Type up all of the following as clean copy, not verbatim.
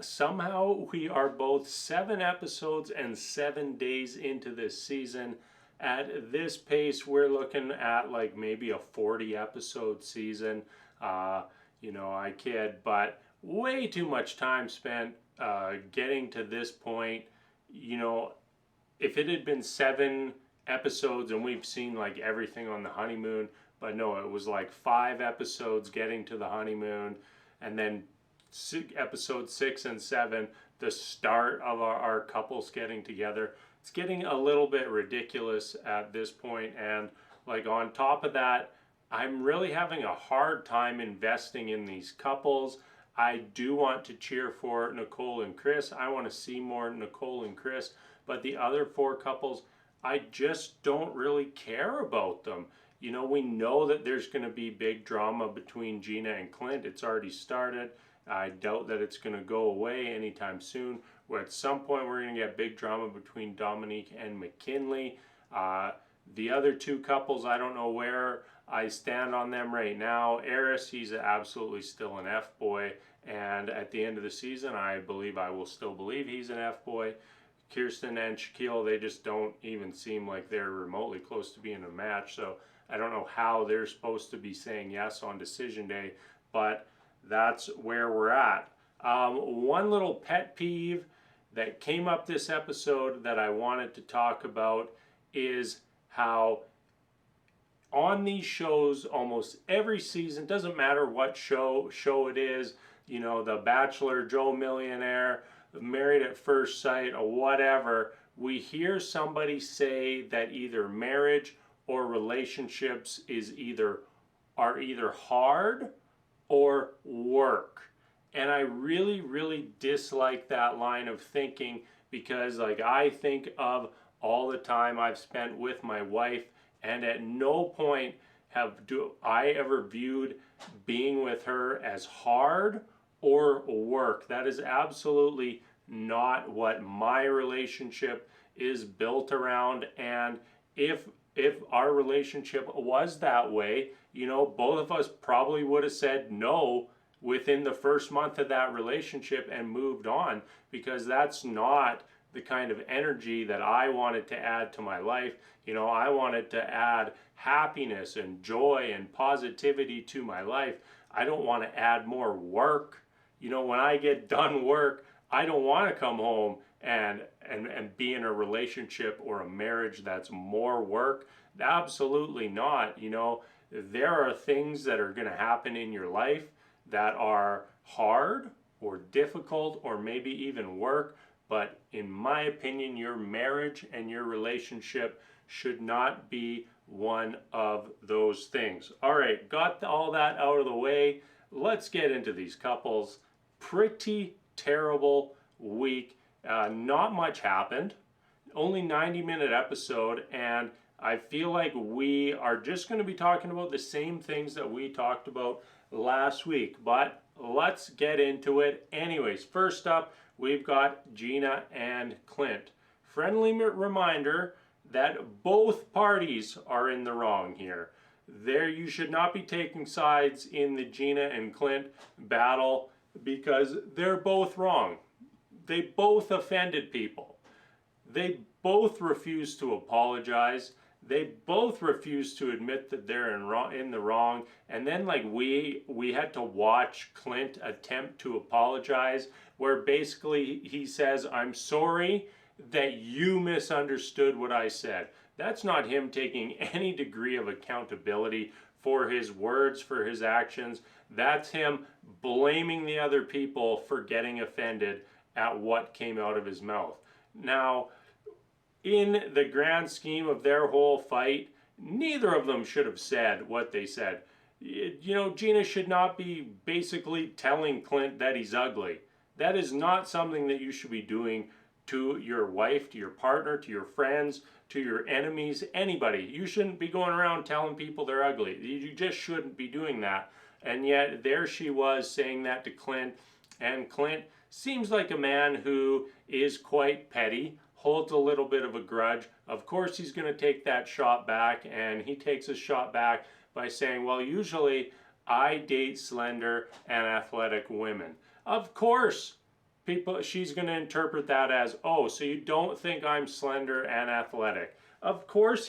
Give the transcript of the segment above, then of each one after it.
somehow we are both 7 episodes and 7 days into this season. At this pace, we're looking at like maybe a 40 episode season. I kid, but way too much time spent getting to this point. If it had been 7 episodes and we've seen like everything on the honeymoon, but no, it was like 5 episodes getting to the honeymoon, and then episode 6 and 7, the start of our couples getting together. It's getting a little bit ridiculous at this point, and like on top of that, I'm really having a hard time investing in these couples. I do want to cheer for Nicole and Chris. I want to see more Nicole and Chris, but the other 4 couples, I just don't really care about them. We know that there's going to be big drama between Gina and Clint. It's already started. I doubt that it's going to go away anytime soon. Where at some point we're going to get big drama between Dominique and Mackinley. The other 2 couples, I don't know where I stand on them right now. Airris, he's absolutely still an F-boy. And at the end of the season, I will still believe he's an F-boy. Kirsten and Shaquille, they just don't even seem like they're remotely close to being a match. So I don't know how they're supposed to be saying yes on decision day, but that's where we're at. One little pet peeve that came up this episode that I wanted to talk about is how on these shows, almost every season, doesn't matter what show it is, The Bachelor, Joe Millionaire, Married at First Sight, or whatever, we hear somebody say that either marriage or relationships are either hard or work. And I really, really dislike that line of thinking, because I think of all the time I've spent with my wife, and at no point do I ever viewed being with her as hard or work. That is absolutely not what my relationship is built around. And if our relationship was that way, both of us probably would have said no within the first month of that relationship and moved on, because that's not the kind of energy that I wanted to add to my life. I wanted to add happiness and joy and positivity to my life. I don't want to add more work. When I get done work, I don't want to come home and be in a relationship or a marriage that's more work. Absolutely not. There are things that are going to happen in your life that are hard or difficult or maybe even work. But in my opinion, your marriage and your relationship should not be one of those things. All right, got all that out of the way. Let's get into these couples. Pretty terrible week. Not much happened. Only 90-minute episode, and I feel like we are just going to be talking about the same things that we talked about last week. But let's get into it. Anyways, first up, we've got Gina and Clint. Friendly reminder that both parties are in the wrong here. You should not be taking sides in the Gina and Clint battle, because they're both wrong. They both offended people. They both refuse to apologize. They both refuse to admit that they're in the wrong. And then we had to watch Clint attempt to apologize, where basically he says, "I'm sorry that you misunderstood what I said." That's not him taking any degree of accountability for his words, for his actions. That's him blaming the other people for getting offended at what came out of his mouth. Now, in the grand scheme of their whole fight, neither of them should have said what they said. Gina should not be basically telling Clint that he's ugly. That is not something that you should be doing to your wife, to your partner, to your friends, to your enemies, anybody. You shouldn't be going around telling people they're ugly. You just shouldn't be doing that. And yet there she was saying that to Clint, and Clint seems like a man who is quite petty, holds a little bit of a grudge. Of course he's going to take that shot back, and he takes a shot back by saying, well, usually I date slender and athletic women. Of course she's going to interpret that as, oh, so you don't think I'm slender and athletic. Of course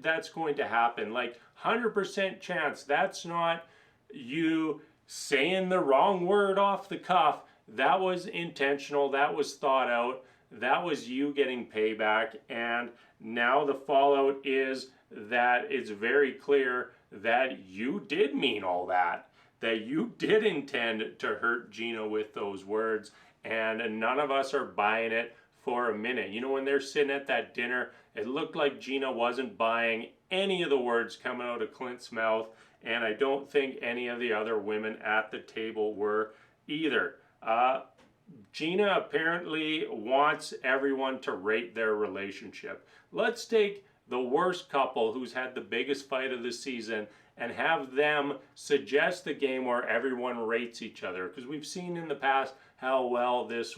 that's going to happen. Like 100% chance. That's not you saying the wrong word off the cuff. That was intentional. That was thought out. That was you getting payback. And now the fallout is that it's very clear that you did mean all that. That you did intend to hurt Gina with those words. And none of us are buying it for a minute. You know, when they're sitting at that dinner, it looked like Gina wasn't buying any of the words coming out of Clint's mouth. And I don't think any of the other women at the table were either. Gina apparently wants everyone to rate their relationship. Let's take the worst couple who's had the biggest fight of the season and have them suggest the game where everyone rates each other. Because we've seen in the past how well this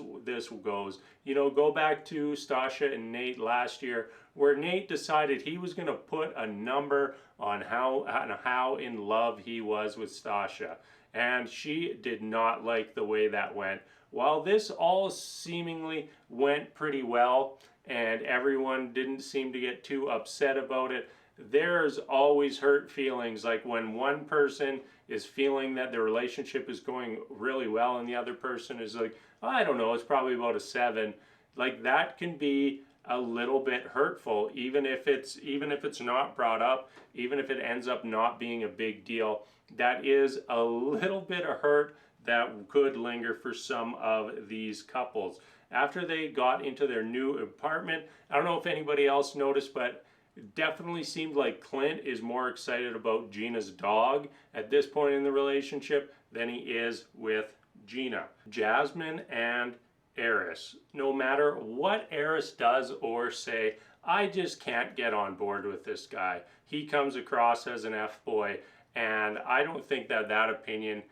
goes. You know, go back to Stasha and Nate last year, where Nate decided he was going to put a number on how in love he was with Stasha. And she did not like the way that went. While this all seemingly went pretty well and everyone didn't seem to get too upset about it, there's always hurt feelings. Like when one person is feeling that the relationship is going really well and the other person is like, oh, I don't know, it's probably about a 7. Like that can be a little bit hurtful, even if it's not brought up, even if it ends up not being a big deal. That is a little bit of hurt that could linger for some of these couples. After they got into their new apartment, I don't know if anybody else noticed, but it definitely seemed like Clint is more excited about Gina's dog at this point in the relationship than he is with Gina. Jasmine and Airris. No matter what Airris does or say, I just can't get on board with this guy. He comes across as an F-boy, and I don't think that opinion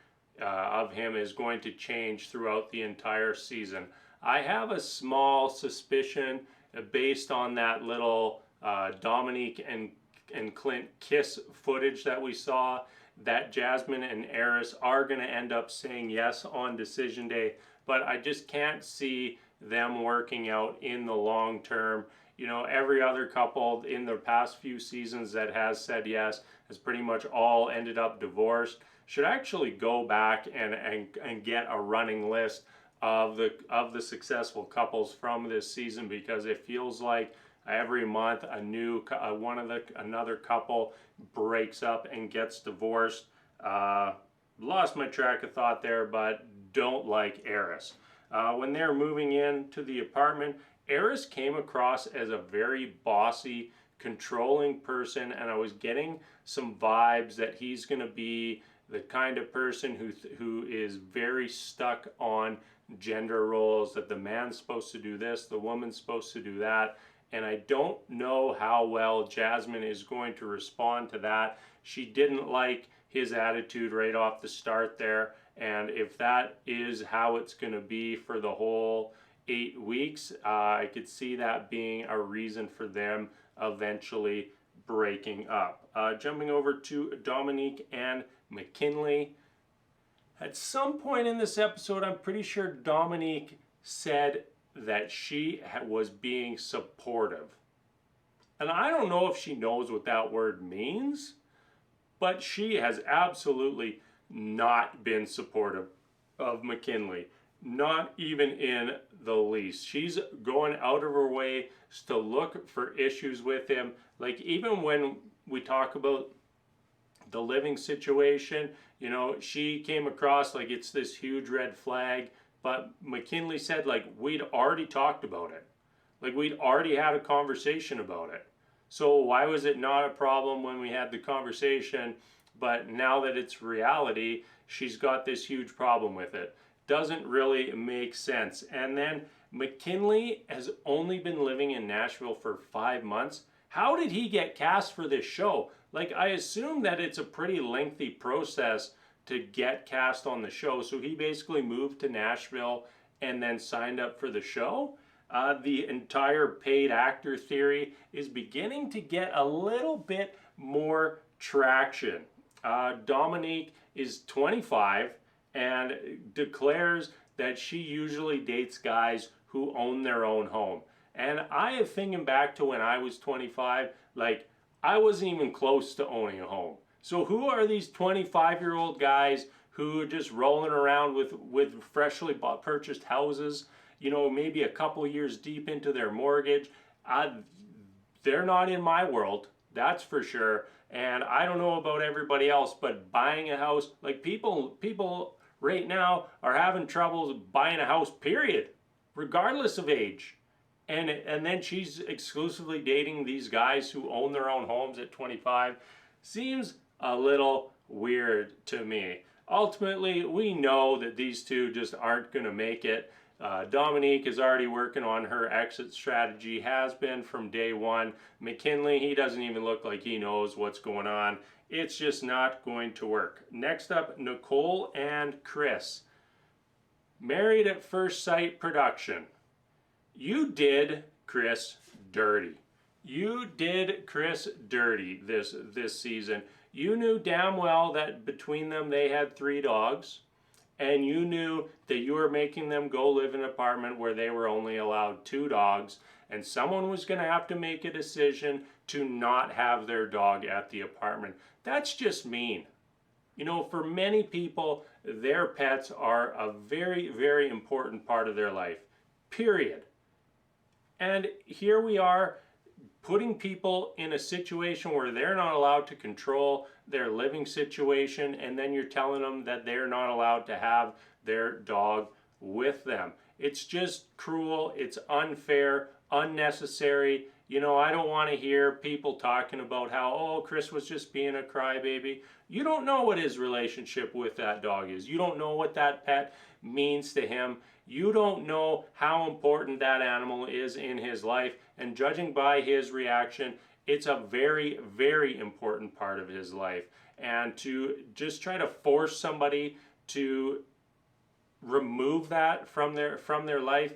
of him is going to change throughout the entire season. I have a small suspicion based on that little Dominique and Clint kiss footage that we saw, that Jasmine and Airris are going to end up saying yes on decision day, but I just can't see them working out in the long term. You know, every other couple in the past few seasons that has said yes has pretty much all ended up divorced. Should actually go back and get a running list of the successful couples from this season, because it feels like every month another couple breaks up and gets divorced. Lost my track of thought there, but don't like Airris. When they're moving into the apartment, Airris came across as a very bossy, controlling person, and I was getting some vibes that he's going to be the kind of person who is very stuck on gender roles, that the man's supposed to do this, the woman's supposed to do that. And I don't know how well Jasmine is going to respond to that. She didn't like his attitude right off the start there. And if that is how it's going to be for the whole 8 weeks, I could see that being a reason for them eventually breaking up. Jumping over to Dominique and Mackinley. At some point in this episode, I'm pretty sure Dominique said that she was being supportive. And I don't know if she knows what that word means, but she has absolutely not been supportive of Mackinley. Not even in the least. She's going out of her way to look for issues with him. Like even when we talk about the living situation, you know, she came across like it's this huge red flag, but Mackinley said like we'd already talked about it. Like we'd already had a conversation about it. So why was it not a problem when we had the conversation, but now that it's reality, she's got this huge problem with it? Doesn't really make sense. And then Mackinley has only been living in Nashville for 5 months. How did he get cast for this show? Like, I assume that it's a pretty lengthy process to get cast on the show. So he basically moved to Nashville and then signed up for the show. The entire paid actor theory is beginning to get a little bit more traction. Dominique is 25 and declares that she usually dates guys who own their own home. And I am thinking back to when I was 25, like I wasn't even close to owning a home. So who are these 25-year-old guys who are just rolling around with freshly purchased houses, you know, maybe a couple years deep into their mortgage? They're not in my world, that's for sure. And I don't know about everybody else, but buying a house, like people right now are having troubles buying a house, period, regardless of age. And then she's exclusively dating these guys who own their own homes at 25. Seems a little weird to me. Ultimately, we know that these two just aren't going to make it. Dominique is already working on her exit strategy, has been from day one. Mackinley, he doesn't even look like he knows what's going on. It's just not going to work. Next up, Nicole and Chris. Married at First Sight production. You did Chris dirty. You did Chris dirty this season. You knew damn well that between them they had 3 dogs, and you knew that you were making them go live in an apartment where they were only allowed 2 dogs, and someone was going to have to make a decision to not have their dog at the apartment. That's just mean. You know, for many people, their pets are a very, very important part of their life, period. And here we are, putting people in a situation where they're not allowed to control their living situation, and then you're telling them that they're not allowed to have their dog with them. It's just cruel, it's unfair, unnecessary. You know, I don't want to hear people talking about how, oh, Chris was just being a crybaby. You don't know what his relationship with that dog is. You don't know what that pet means to him. You don't know how important that animal is in his life, and judging by his reaction, it's a very, very important part of his life. And to just try to force somebody to remove that from their life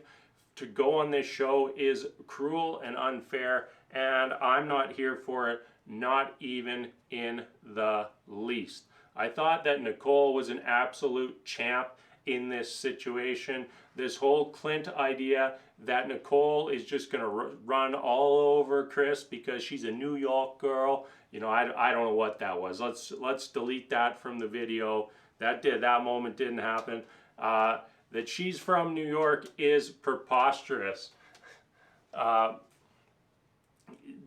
to go on this show is cruel and unfair, and I'm not here for it, not even in the least. I thought that Nicole was an absolute champ in this situation. This whole Clint idea that Nicole is just going to run all over Chris because she's a New York girl, you know, I don't know what that was. Let's delete that from the video. That moment didn't happen. That she's from New York is preposterous.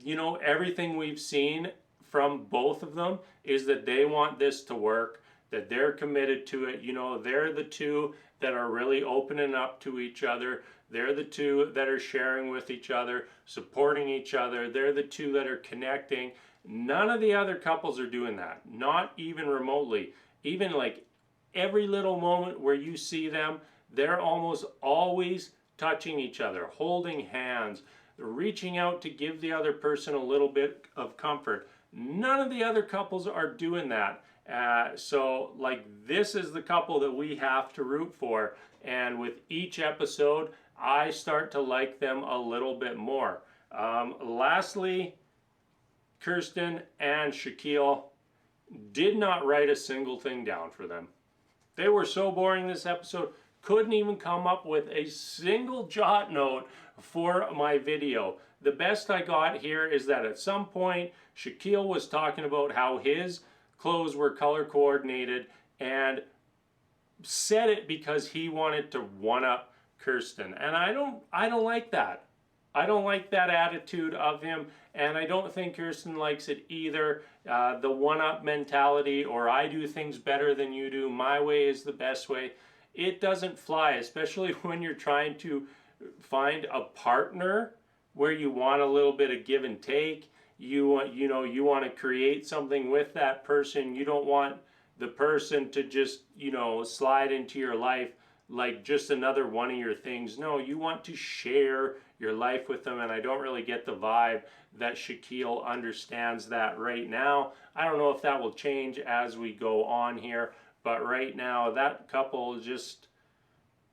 You know, everything we've seen from both of them is that they want this to work, that they're committed to it. You know, they're the two that are really opening up to each other. They're the two that are sharing with each other, supporting each other. They're the two that are connecting. None of the other couples are doing that, not even remotely. Even like every little moment where you see them, they're almost always touching each other, holding hands, reaching out to give the other person a little bit of comfort. None of the other couples are doing that. So like, this is the couple that we have to root for, and with each episode I start to like them a little bit more. Lastly, Kirsten and Shaquille, did not write a single thing down for them. They were so boring this episode, couldn't even come up with a single jot note for my video. The best I got here is that at some point Shaquille was talking about how his clothes were color coordinated and said it because he wanted to one-up Kirsten, and I don't like that. I don't like that attitude of him, and I don't think Kirsten likes it either. The one-up mentality, or I do things better than you do, my way is the best way. It doesn't fly, especially when you're trying to find a partner where you want a little bit of give and take. You want to create something with that person. You don't want the person to just, slide into your life like just another one of your things. No, you want to share your life with them, and I don't really get the vibe that Shaquille understands that right now. I don't know if that will change as we go on here, but right now that couple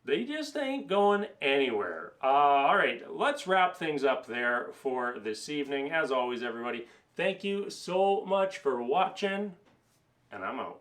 they just ain't going anywhere. All right, let's wrap things up there for this evening. As always, everybody, thank you so much for watching, and I'm out.